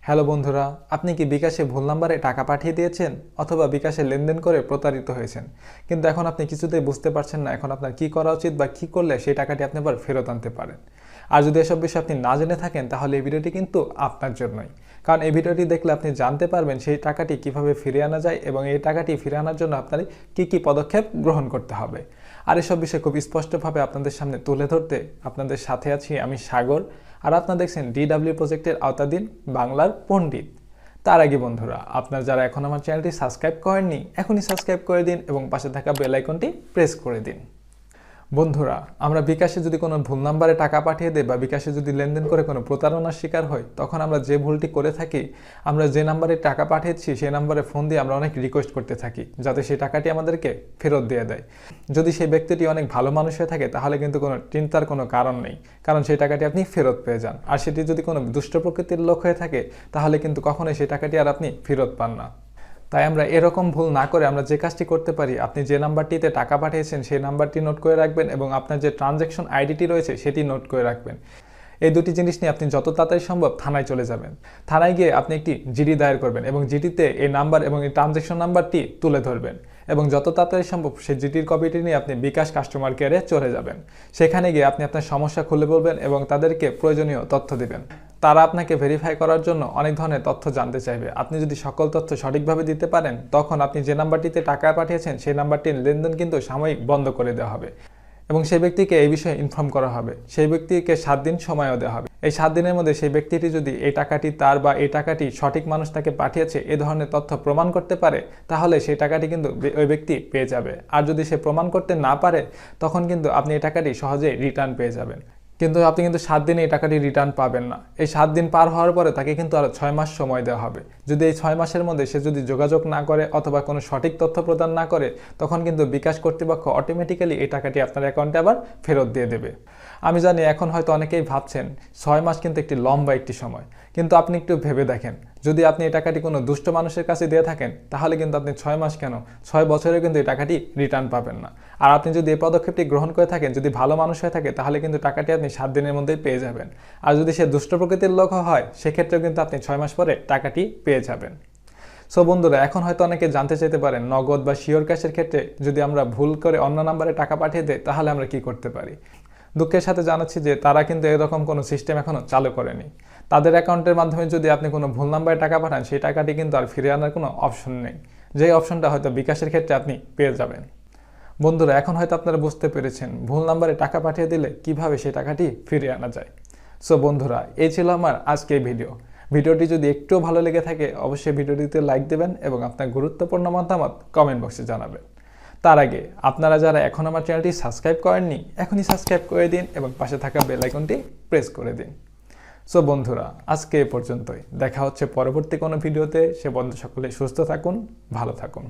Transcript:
Hello বন্ধুরা, আপনি কি বিকাশে ভুল নাম্বারে টাকা পাঠিয়ে দিয়েছেন অথবা বিকাশে লেনদেন করে প্রতারিত হয়েছেন, কিন্তু এখন আপনি কিছুতেই বুঝতে পারছেন না এখন আপনার কি করা উচিত বা কি করলে সেই টাকাটি আপনি আবার ফেরত আনতে পারেন। আর যদি এসব বিষয় আপনি না জেনে থাকেন তাহলে এই ভিডিওটি কিন্তু আপনার জন্যই, কারণ এই ভিডিওটি দেখলে আপনি জানতে পারবেন সেই টাকাটি কিভাবে ফিরিয়ে আনা যায় এবং এই টাকাটি ফিরিয়ে আনার জন্য আপনার কি পদক্ষেপ গ্রহণ করতে হবে। আর এসব বিষয় খুব স্পষ্টভাবে আপনাদের সামনে তুলে ধরতে আপনাদের সাথে আছি আমি সাগর, আর আপনারা দেখছেন ডিডব্লিউ প্রজেক্টের আওতাধীন বাংলার পণ্ডিত। তার আগে বন্ধুরা, আপনারা যারা এখন আমার চ্যানেলটি সাবস্ক্রাইব করেননি এখনই সাবস্ক্রাইব করে দিন এবং পাশে থাকা বেল আইকনটি প্রেস করে দিন। বন্ধুরা, আমরা বিকাশে যদি কোনো ভুল নাম্বারে টাকা পাঠিয়ে দেই বা বিকাশে যদি লেনদেন করে কোনো প্রতারণার শিকার হই, তখন আমরা যে ভুলটি করে থাকি, আমরা যে নাম্বারে টাকা পাঠিয়েছি সেই নাম্বারে ফোন দিয়ে আমরা অনেক রিকোয়েস্ট করতে থাকি যাতে সেই টাকাটি আমাদেরকে ফেরত দিয়ে দেয়। যদি সেই ব্যক্তিটি অনেক ভালো মানুষ হয়ে থাকে তাহলে কিন্তু কোনো চিন্তার কোনো কারণ নেই, কারণ সেই টাকাটি আপনি ফেরত পেয়ে যান। আর সেটি যদি কোনো দুষ্ট প্রকৃতির লোক হয়ে থাকে তাহলে কিন্তু কখনোই সেই টাকাটি আর আপনি ফেরত পান না। তাই আমরা এরকম ভুল না করে আমরা যে কাজটি করতে পারি, আপনি যে নাম্বারটিতে টাকা পাঠিয়েছেন সেই নাম্বারটি নোট করে রাখবেন এবং আপনার যে ট্রানজ্যাকশন আইডিটি রয়েছে সেটি নোট করে রাখবেন। এই দুটি জিনিস নিয়ে আপনি যত তাড়াতাড়ি সম্ভব থানায় চলে যাবেন। থানায় গিয়ে আপনি একটি জিডি দায়ের করবেন এবং জিডিতে এই নাম্বার এবং এই ট্রানজ্যাকশন নাম্বারটি তুলে ধরবেন এবং যত তাড়াতাড়ি সম্ভব সেই জিডির কপিটি নিয়ে আপনি বিকাশ কাস্টমার কেয়ারে চলে যাবেন। সেখানে গিয়ে আপনি আপনার সমস্যা খুলে বলবেন এবং তাদেরকে প্রয়োজনীয় তথ্য দিবেন। তারা আপনাকে ভেরিফাই করার জন্য অনেক ধরনের তথ্য জানতে চাইবে। আপনি যদি সকল তথ্য সঠিকভাবে দিতে পারেন তখন আপনি যে নাম্বারটিতে টাকা পাঠিয়েছেন সেই নাম্বারটির লেনদেন কিন্তু সাময়িক বন্ধ করে দেওয়া হবে এবং সেই ব্যক্তিকে এই বিষয়ে ইনফর্ম করা হবে। সেই ব্যক্তিকে 7 দিন সময়ও দেওয়া হবে। এই 7 দিনের মধ্যে সেই ব্যক্তিটি যদি এই টাকাটি তার বা এই টাকাটি সঠিক মানুষ তাকে পাঠিয়েছে এ ধরনের তথ্য প্রমাণ করতে পারে তাহলে সেই টাকাটি কিন্তু ওই ব্যক্তি পেয়ে যাবে। আর যদি সে প্রমাণ করতে না পারে তখন কিন্তু আপনি এই টাকাটি সহজেই রিটার্ন পেয়ে যাবেন। কিন্তু আপনি কিন্তু 7 দিনে এই টাকাটি রিটার্ন পাবেন না। এই 7 দিন পার হওয়ার পরে তাকে কিন্তু আরও 6 মাস সময় দেওয়া হবে। যদি এই 6 মাসের মধ্যে সে যদি যোগাযোগ না করে অথবা কোনো সঠিক তথ্য প্রদান না করে তখন কিন্তু বিকাশ কর্তৃপক্ষ অটোমেটিক্যালি এই টাকাটি আপনার অ্যাকাউন্টে আবার ফেরত দিয়ে দেবে। আমি জানি এখন হয়তো অনেকেই ভাবছেন 6 মাস কিন্তু একটি লম্বা একটি সময়, কিন্তু আপনি একটু ভেবে দেখেন যদি আপনি এই টাকাটি কোনো দুষ্ট মানুষের কাছে দিয়ে থাকেন তাহলে কিন্তু আপনি 6 মাস কেন 6 বছরে কিন্তু এই টাকাটি রিটার্ন পাবেন না। আর আপনি যদি এই পদক্ষেপটি গ্রহণ করে থাকেন, যদি ভালো মানুষ হয়ে থাকে তাহলে কিন্তু টাকাটি আপনি 7 দিনের মধ্যেই পেয়ে যাবেন। আর যদি সে দুষ্ট প্রকৃতির লোক হয় সেক্ষেত্রেও কিন্তু আপনি 6 মাস পরে টাকাটি পেয়ে যাবেন। সো বন্ধুরা, এখন হয়তো অনেকে জানতে চাইতে পারেন নগদ বা শিওর ক্যাশের ক্ষেত্রে যদি আমরা ভুল করে অন্য নাম্বারে টাকা পাঠিয়ে দেই তাহলে আমরা কি করতে পারি। দুঃখের সাথে জানাচ্ছি যে তারা কিন্তু এরকম কোনো সিস্টেম এখনও চালু করেনি। তাদের অ্যাকাউন্টের মাধ্যমে যদি আপনি কোনো ভুল নাম্বারে টাকা পাঠান সেই টাকাটি কিন্তু আর ফিরে আনার কোনো অপশন নেই, যেই অপশনটা হয়তো বিকাশের ক্ষেত্রে আপনি পেয়ে যাবেন। বন্ধুরা, এখন হয়তো আপনারা বুঝতে পেরেছেন ভুল নাম্বারে টাকা পাঠিয়ে দিলে কিভাবে সেই টাকাটি ফিরিয়ে আনা যায়। সো বন্ধুরা, এই ছিল আমার আজকের ভিডিওটি যদি একটু ভালো লেগে থাকে অবশ্যই ভিডিওটিতে লাইক দেবেন এবং আপনার গুরুত্বপূর্ণ মতামত কমেন্ট বক্সে জানাবেন। তার আগে আপনারা যারা এখন আমার চ্যানেলটি সাবস্ক্রাইব করেননি এখনই সাবস্ক্রাইব করে দিন এবং পাশে থাকা বেল আইকনটি প্রেস করে দিন। সো বন্ধুরা, আজকে এ পর্যন্তই। দেখা হচ্ছে পরবর্তী কোনো ভিডিওতে। সে বন্ধু সকলে সুস্থ থাকুন, ভালো থাকুন।